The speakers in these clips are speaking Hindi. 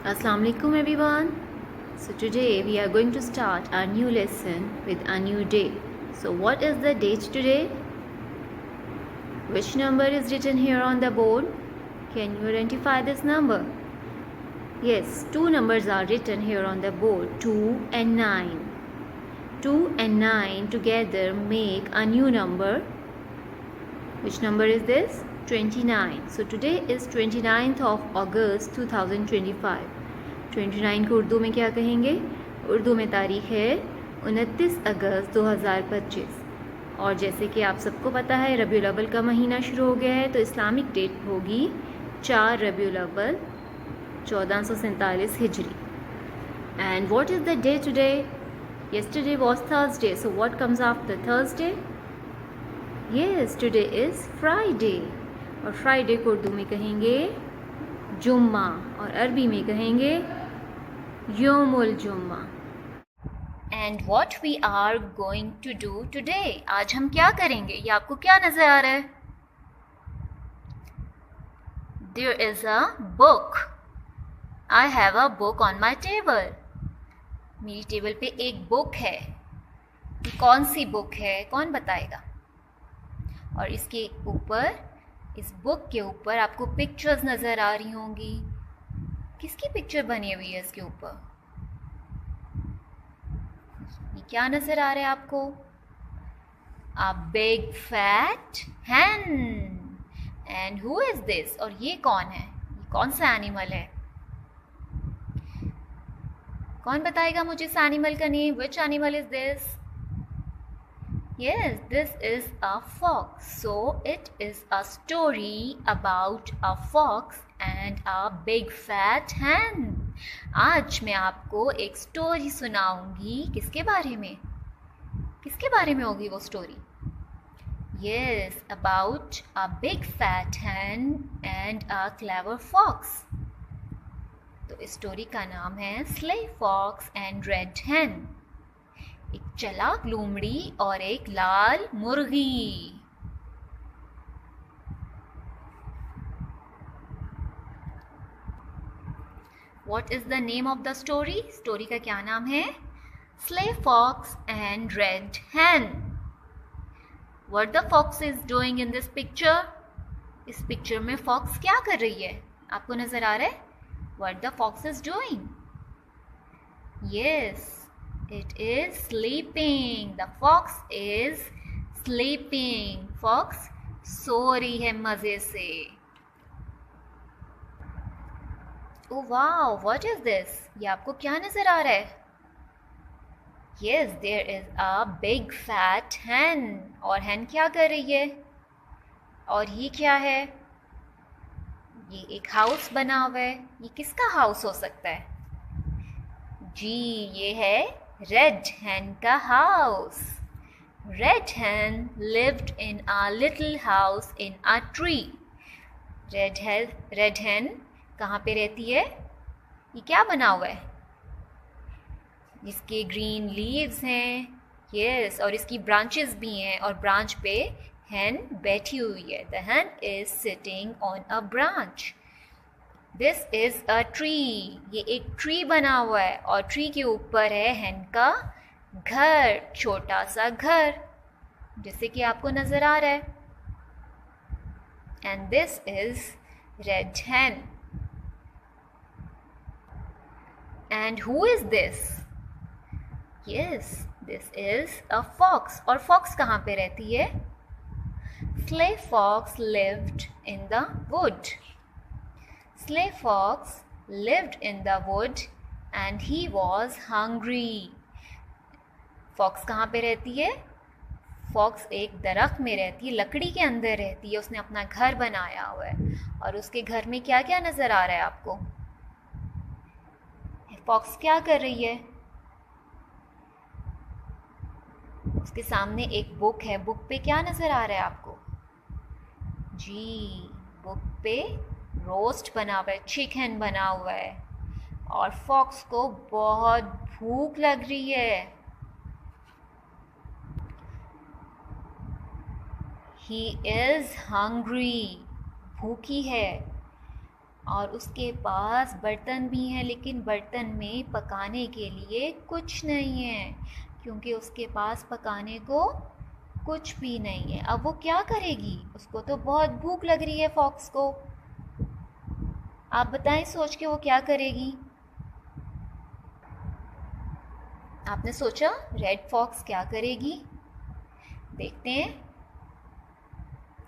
Assalamu alaikum everyone. So today we are going to start our new lesson with a new day. So what is the date today? Which number is written here on the board? Can you identify this number? Yes, two numbers are written here on the board, 2 and 9. 2 and 9 together make a new number. Which number is this? 29. So today is 29th of August 2025. 29 को उर्दू में क्या कहेंगे? उर्दू में तारीख़ है 29 अगस्त 2025। और जैसे कि आप सबको पता है रबीउल अव्वल का महीना शुरू हो गया है, तो इस्लामिक डेट होगी 4 रबीउल अव्वल 1447 हिजरी। And what is the day today? Yesterday was Thursday, so what comes after Thursday? Yes, today is Friday. और फ्राइडे को उर्दू में कहेंगे जुम्मा और अरबी में कहेंगे योमुल जुम्मा। And what we are going to do today, आज हम क्या करेंगे? ये आपको क्या नजर आ रहा है? There is a book. I have a book on my table. मेरी टेबल पे एक बुक है। ये कौन सी बुक है? कौन बताएगा? और इसके ऊपर, इस बुक के ऊपर आपको पिक्चर्स नज़र आ रही होंगी। किसकी पिक्चर बनी हुई है इसके ऊपर? ये क्या नज़र आ रहा है आपको? A big fat hen। And who is this? और ये कौन है? ये कौन सा एनिमल है? कौन बताएगा मुझे इस एनिमल का name? Which animal is this? Yes, this is a fox. So it is a story about a fox and a big fat hen. आज मैं आपको एक स्टोरी सुनाऊंगी। किसके बारे में? किसके बारे में होगी वो story? Yes, about a big fat hen and a clever fox. तो इस स्टोरी का नाम है Slay Fox and Red Hen। एक चालाक लोमड़ी और एक लाल मुर्गी। What is the name of the story? Story का क्या नाम है? Slay Fox and Red Hen. What the fox is doing in this picture? इस पिक्चर में फॉक्स क्या कर रही है? आपको नजर आ रहा है? What the fox is doing? Yes, it is sleeping. The fox is sleeping. Fox सो रही है मजे से। Oh wow, what is this? ये आपको क्या नजर आ रहा है? Yes, there is a big fat hen. और hen क्या कर रही है? और ये क्या है? ये एक हाउस बना हुआ है। ये किसका हाउस हो सकता है? जी, ये है रेड hen का house. Red hen lived in a little house in a tree. Red hen कहाँ पे रहती है? ये क्या बना हुआ है? इसके ग्रीन लीव्स हैं, यस, और इसकी ब्रांचेस भी हैं, और ब्रांच पे hen बैठी हुई है। The hen is sitting on a branch. This is a tree. ये एक ट्री बना हुआ है और ट्री के ऊपर है hen का घर, छोटा सा घर, जैसे कि आपको नजर आ रहा है। And this is red hen. And who is this? Yes, this is a fox. और fox कहाँ पे रहती है? Slay Fox lived in the wood. Slay Fox lived in the wood and he was hungry. Fox कहाँ पे रहती है? Fox एक दरख्त में रहती है, लकड़ी के अंदर रहती है। उसने अपना घर बनाया हुआ है और उसके घर में क्या क्या नजर आ रहा है आपको? Fox क्या कर रही है? उसके सामने एक बुक है। बुक पे क्या नजर आ रहा है आपको? जी, बुक पे रोस्ट बना हुआ है, चिकन बना हुआ है, और फॉक्स को बहुत भूख लग रही है। He is hungry. भूखी है। और उसके पास बर्तन भी हैं, लेकिन बर्तन में पकाने के लिए कुछ नहीं है, क्योंकि उसके पास पकाने को कुछ भी नहीं है। अब वो क्या करेगी? उसको तो बहुत भूख लग रही है फॉक्स को। आप बताएं सोच के वो क्या करेगी? आपने सोचा रेड फॉक्स क्या करेगी? देखते हैं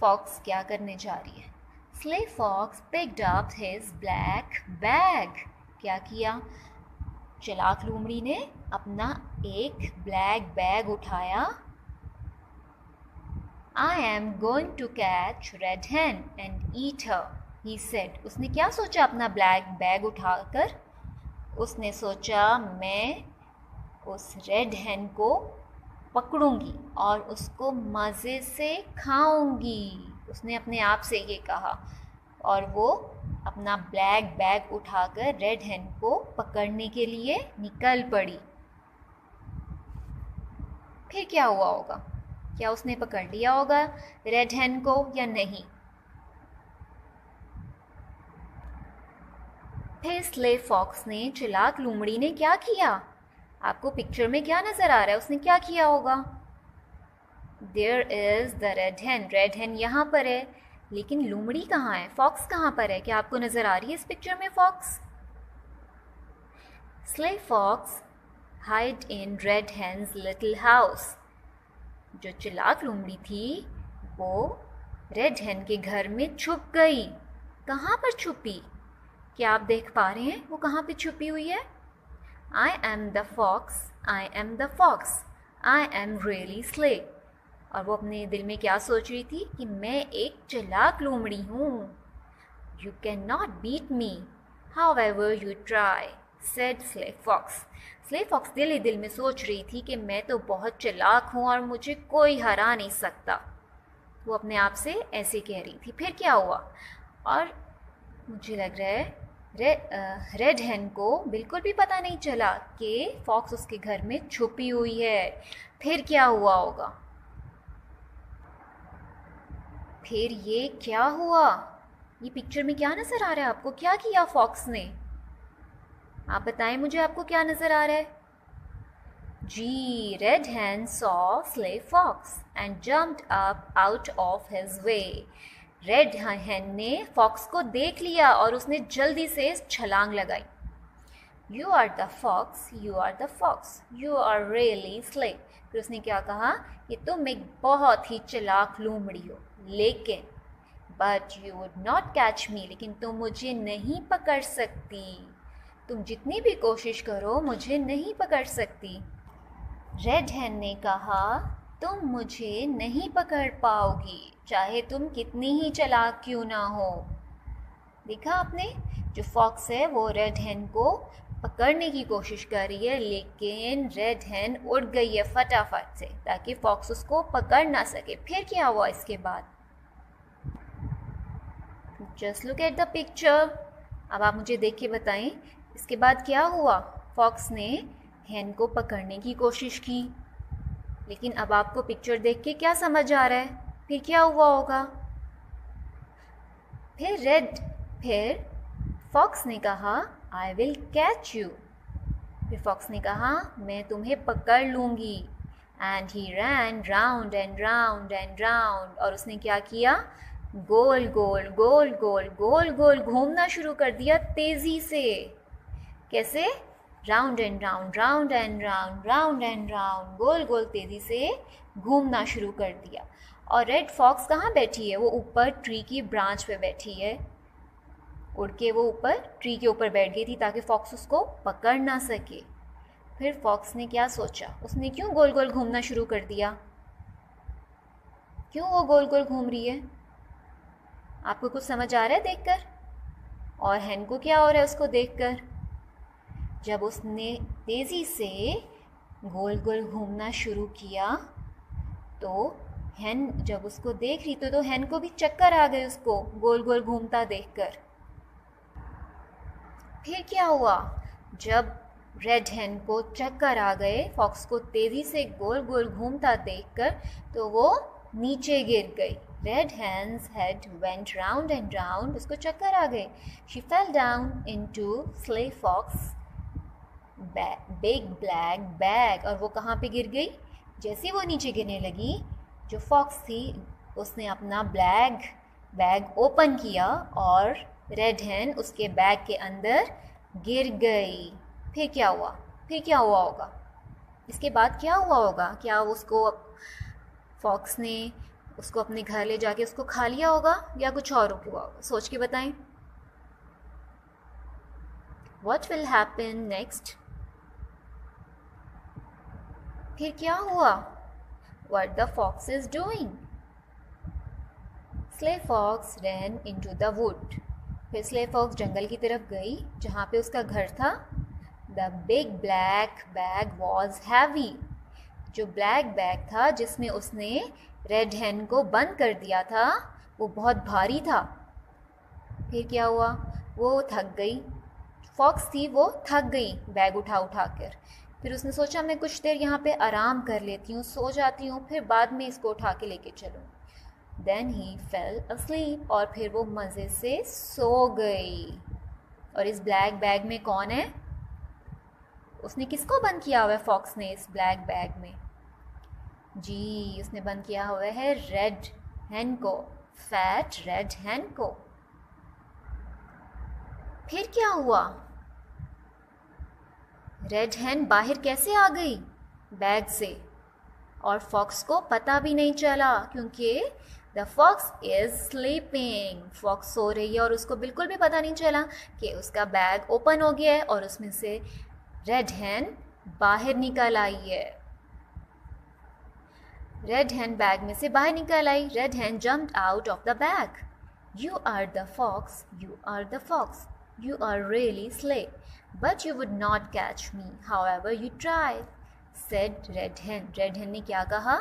फॉक्स क्या करने जा रही है। Sly fox picked up his black bag। क्या किया? चालाक लोमड़ी ने अपना एक ब्लैक बैग उठाया। I am going to catch red hen and eat her, he said। उसने क्या सोचा अपना ब्लैक बैग उठाकर? उसने सोचा मैं उस रेड हेन को पकड़ूंगी और उसको मज़े से खाऊंगी। उसने अपने आप से ये कहा और वो अपना ब्लैक बैग उठाकर रेड हेन को पकड़ने के लिए निकल पड़ी। फिर क्या हुआ होगा? क्या उसने पकड़ लिया होगा रेड हेन को या नहीं? फिर स्ले फॉक्स ने, चालाक लोमड़ी ने क्या किया? आपको पिक्चर में क्या नजर आ रहा है? उसने क्या किया होगा? देयर इज द रेड हेन। रेड हेन यहाँ पर है, लेकिन लोमड़ी कहाँ है? फॉक्स कहाँ पर है? क्या आपको नजर आ रही है इस पिक्चर में fox? Sly fox hide in red hens little house. जो चालाक लोमड़ी थी वो रेड हेन के घर में छुप गई। कहाँ पर छुपी? क्या आप देख पा रहे हैं वो कहाँ पे छुपी हुई है? I am the fox, I am the fox, I am really slay। और वो अपने दिल में क्या सोच रही थी कि मैं एक चालाक लोमड़ी हूँ। You cannot beat me, however you try, said Slay Fox। Sly fox दिल ही दिल में सोच रही थी कि मैं तो बहुत चालाक हूँ और मुझे कोई हरा नहीं सकता। वो अपने आप से ऐसे कह रही थी। फिर क्या हुआ? और मुझे लग रहा है रेड हेन को बिल्कुल भी पता नहीं चला कि फॉक्स उसके घर में छुपी हुई है। फिर क्या हुआ होगा? फिर ये क्या हुआ? ये पिक्चर में क्या नज़र आ रहा है आपको? क्या किया फॉक्स ने? आप बताएं मुझे, आपको क्या नज़र आ रहा है? जी, red hen saw sly fox and jumped up out of his way. Red hen ने फॉक्स को देख लिया और उसने जल्दी से छलांग लगाई। You are the fox, you are the fox, you are really sly. फिर उसने क्या कहा कि तुम एक बहुत ही चालाक लोमड़ी हो, लेकिन but you would not catch मी, लेकिन तुम मुझे नहीं पकड़ सकती। तुम जितनी भी कोशिश करो मुझे नहीं पकड़ सकती। रेड हेन ने कहा तुम मुझे नहीं पकड़ पाओगी, चाहे तुम कितनी ही चालाक क्यों ना हो। देखा आपने, जो फॉक्स है वो रेड हेन को पकड़ने की कोशिश कर रही है, लेकिन रेड हेन उड़ गई है फटाफट से ताकि फॉक्स उसको पकड़ ना सके। फिर क्या हुआ इसके बाद? Just look at the picture. अब आप मुझे देख के बताएं इसके बाद क्या हुआ? फॉक्स ने हेन को पकड़ने की कोशिश की, लेकिन अब आपको पिक्चर देख के क्या समझ आ रहा है? फिर क्या हुआ होगा? फिर फॉक्स ने कहा आई विल कैच यू। फिर फॉक्स ने कहा मैं तुम्हें पकड़ लूँगी। And he ran round and round and round. और उसने क्या किया? गोल गोल गोल गोल गोल गोल घूमना शुरू कर दिया तेज़ी से। कैसे? Round and round, round and round, round and round, गोल गोल तेज़ी से घूमना शुरू कर दिया। और रेड फॉक्स कहाँ बैठी है? वो ऊपर ट्री की ब्रांच पे बैठी है। उड़ के वो ऊपर ट्री के ऊपर बैठ गई थी ताकि फॉक्स उसको पकड़ ना सके। फिर फॉक्स ने क्या सोचा? उसने क्यों गोल गोल घूमना शुरू कर दिया? क्यों वो गोल गोल घूम रही है? आपको कुछ समझ आ रहा है देखकर? और हेन को क्या हो रहा है उसको देखकर? जब उसने तेज़ी से गोल गोल घूमना शुरू किया तो हेन जब उसको देख रही तो हेन को भी चक्कर आ गए उसको गोल गोल घूमता देखकर। फिर क्या हुआ? जब रेड हेन को चक्कर आ गए फॉक्स को तेज़ी से गोल गोल घूमता देखकर, तो वो नीचे गिर गई। Red hen's head went round and round, उसको चक्कर आ गए. She fell down into sly fox big black bag. और वो कहाँ पे गिर गई? जैसे वो नीचे गिरने लगी, जो फॉक्स थी उसने अपना ब्लैक बैग ओपन किया और रेड हैन उसके बैग के अंदर गिर गई. फिर क्या हुआ? फिर क्या हुआ होगा? इसके बाद क्या हुआ होगा? क्या उसको फॉक्स ने उसको अपने घर ले जाके उसको खा लिया होगा या कुछ और हुआ होगा? सोच के बताएं. What will happen next? फिर क्या हुआ? What the fox is doing? Slay Fox ran into the wood. फिर स्ले फॉक्स जंगल की तरफ गई जहाँ पे उसका घर था. The big black bag was heavy. जो ब्लैक बैग था जिसमें उसने रेड हैन को बंद कर दिया था, वो बहुत भारी था. फिर क्या हुआ? वो थक गई. फॉक्स थी, वो थक गई बैग उठा उठा कर. फिर उसने सोचा मैं कुछ देर यहाँ पे आराम कर लेती हूँ, सो जाती हूँ, फिर बाद में इसको उठा के लेके चलूँ. Then he fell asleep. और फिर वो मज़े से सो गई. और इस ब्लैक बैग में कौन है? उसने किसको बंद किया हुआ है फॉक्स ने इस ब्लैक बैग में? जी, उसने बंद किया हुआ है रेड हैन को, फैट रेड हैन को. फिर क्या हुआ? रेड हैन बाहर कैसे आ गई बैग से? और फॉक्स को पता भी नहीं चला क्योंकि the fox is sleeping. Fox सो रही है और उसको बिल्कुल भी पता नहीं चला कि उसका बैग ओपन हो गया है और उसमें से रेड हैन बाहर निकल आई है. रेड हैन बैग में से बाहर निकल आई. Red hen jumped out of the bag. You are the fox, you are the fox, you are really sly, but you would not catch me however you try, said red hen. Red hen ने क्या कहा?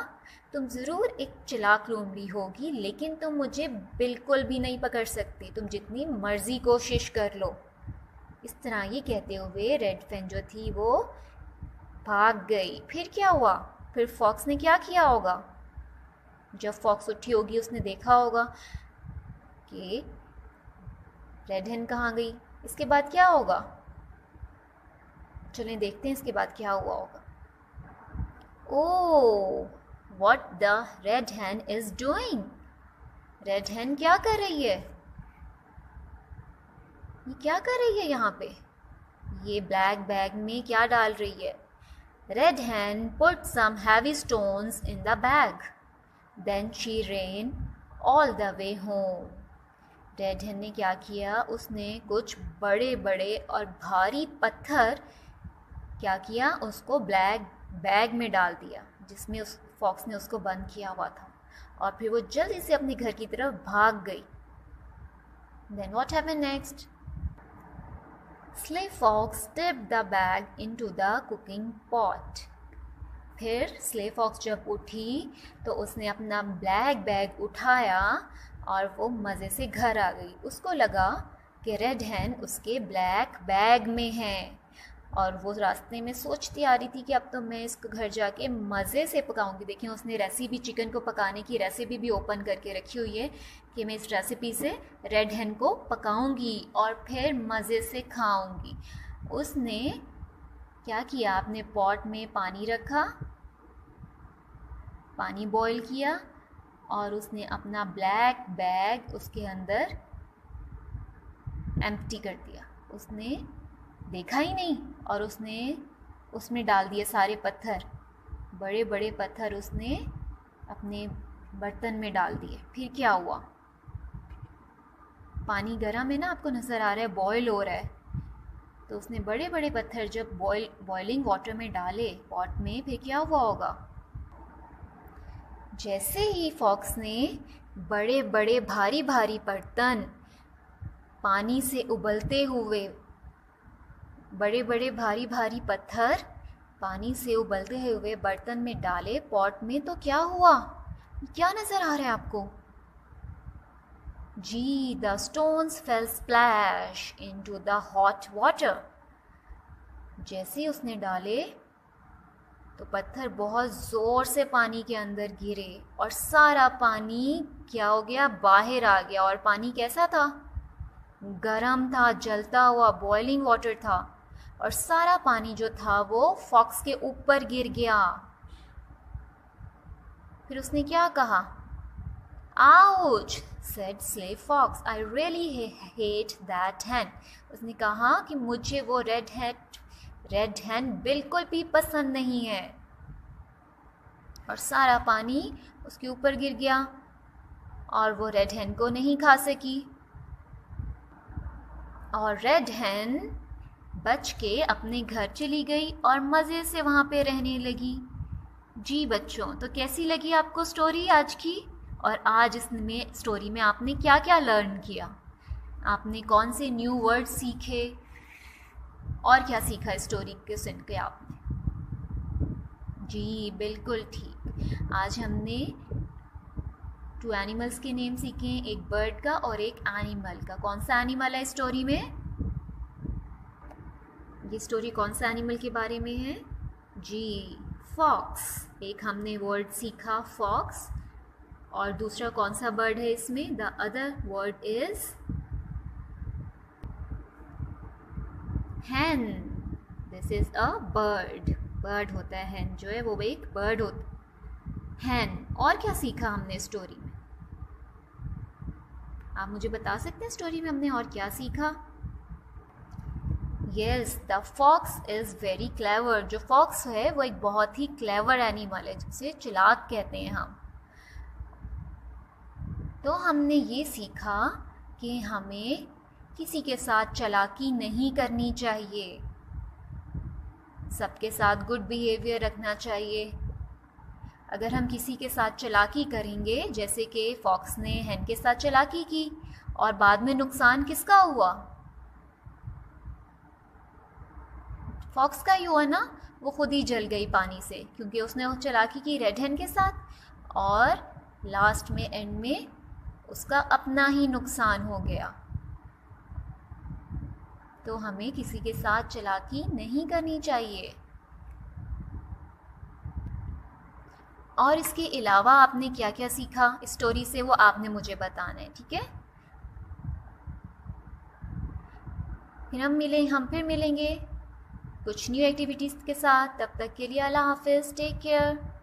तुम ज़रूर एक चालाक लोमड़ी होगी लेकिन तुम मुझे बिल्कुल भी नहीं पकड़ सकती, तुम जितनी मर्जी कोशिश कर लो. इस तरह ये कहते हुए रेड हैन जो थी वो भाग गई. फिर क्या हुआ? फिर फॉक्स ने क्या किया होगा? जब फॉक्स उठी होगी उसने देखा होगा कि रेड हैन कहाँ गई. इसके बाद क्या होगा? चलें देखते हैं इसके बाद क्या हुआ होगा. Oh, what the red hen is doing? Red hen क्या कर रही है? ये क्या कर रही है यहाँ पे? ये ब्लैक बैग में क्या डाल रही है? Red Hahn put some heavy stones in the bag. Then she ran all the way home. Red hen ने क्या किया? उसने कुछ बड़े बड़े और भारी पत्थर क्या किया? उसको ब्लैक बैग में डाल दिया जिसमें उस फॉक्स ने उसको बंद किया हुआ था. और फिर वो जल्दी से अपने घर की तरफ भाग गई. Then what happened next? Slay Fox dipped the bag into the cooking pot. फिर स्ले फॉक्स जब उठी तो उसने अपना ब्लैक बैग उठाया और वो मज़े से घर आ गई. उसको लगा कि रेड हैन उसके ब्लैक बैग में है और वो रास्ते में सोचती आ रही थी कि अब तो मैं इसको घर जाके मज़े से पकाऊंगी. देखिए उसने रेसिपी, चिकन को पकाने की रेसिपी भी ओपन करके रखी हुई है कि मैं इस रेसिपी से रेड हैन को पकाऊंगी और फिर मज़े से खाऊंगी. उसने क्या किया? अपने पॉट में पानी रखा, पानी बॉईल किया और उसने अपना ब्लैक बैग उसके अंदर एम्प्टी कर दिया. उसने देखा ही नहीं और उसने उसमें डाल दिए सारे पत्थर, बड़े बड़े पत्थर उसने अपने बर्तन में डाल दिए. फिर क्या हुआ? पानी गर्म है ना, आपको नज़र आ रहा है, बॉयल हो रहा है. तो उसने बड़े बड़े पत्थर जब बॉइलिंग वाटर में डाले पॉट में, फिर क्या हुआ होगा? जैसे ही फॉक्स ने बड़े बड़े भारी भारी बर्तन पानी से उबलते हुए, बड़े बड़े भारी भारी पत्थर पानी से उबलते हुए बर्तन में डाले पॉट में, तो क्या हुआ? क्या नज़र आ रहा है आपको? जी, the stones fell splash into the hot water. जैसे उसने डाले तो पत्थर बहुत ज़ोर से पानी के अंदर गिरे और सारा पानी क्या हो गया, बाहर आ गया। और पानी कैसा था, गरम था, जलता हुआ बॉइलिंग वाटर था। और सारा पानी जो था वो फॉक्स के ऊपर गिर गया। फिर उसने क्या कहा, ouch said slave fox, I really hate that hen। उसने कहा कि मुझे वो रेड hen बिल्कुल भी पसंद नहीं है। और सारा पानी उसके ऊपर गिर गया और वो रेड hen को नहीं खा सकी। और रेड hen बच के अपने घर चली गई और मज़े से वहाँ पे रहने लगी। जी बच्चों, तो कैसी लगी आपको स्टोरी आज की? और आज इसमें स्टोरी में आपने क्या क्या लर्न किया? आपने कौन से न्यू वर्ड सीखे और क्या सीखा इस स्टोरी को सुन के आपने? जी बिल्कुल ठीक। आज हमने 2 एनिमल्स के नेम सीखे, एक बर्ड का और एक एनिमल का। कौन सा एनिमल है इस स्टोरी में? ये स्टोरी कौन सा एनिमल के बारे में है? जी फॉक्स। एक हमने वर्ड सीखा फॉक्स। और दूसरा कौन सा बर्ड है इसमें? The other word is hen। This is a bird. Bird होता है hen जो है वो एक बर्ड होता है hen। और क्या सीखा हमने स्टोरी में? आप मुझे बता सकते हैं स्टोरी में हमने और क्या सीखा? Yes, the fox is very clever. जो फॉक्स है वो एक बहुत ही क्लेवर एनिमल है, जिसे चालाक कहते हैं हम। तो हमने ये सीखा कि हमें किसी के साथ चालाकी नहीं करनी चाहिए, सबके साथ गुड बिहेवियर रखना चाहिए। अगर हम किसी के साथ चालाकी करेंगे, जैसे कि फॉक्स ने hen के साथ चालाकी की और बाद में नुकसान किसका हुआ? फॉक्स का ही हुआ ना, वो खुद ही जल गई पानी से, क्योंकि उसने वो चालाकी की रेड hen के साथ और लास्ट में एंड में उसका अपना ही नुकसान हो गया। तो हमें किसी के साथ चालाकी नहीं करनी चाहिए। और इसके अलावा आपने क्या क्या सीखा इस स्टोरी से, वो आपने मुझे बताना है, ठीक है? फिर हम फिर मिलेंगे कुछ न्यू एक्टिविटीज़ के साथ। तब तक के लिए अल्लाह हाफिज़, टेक केयर।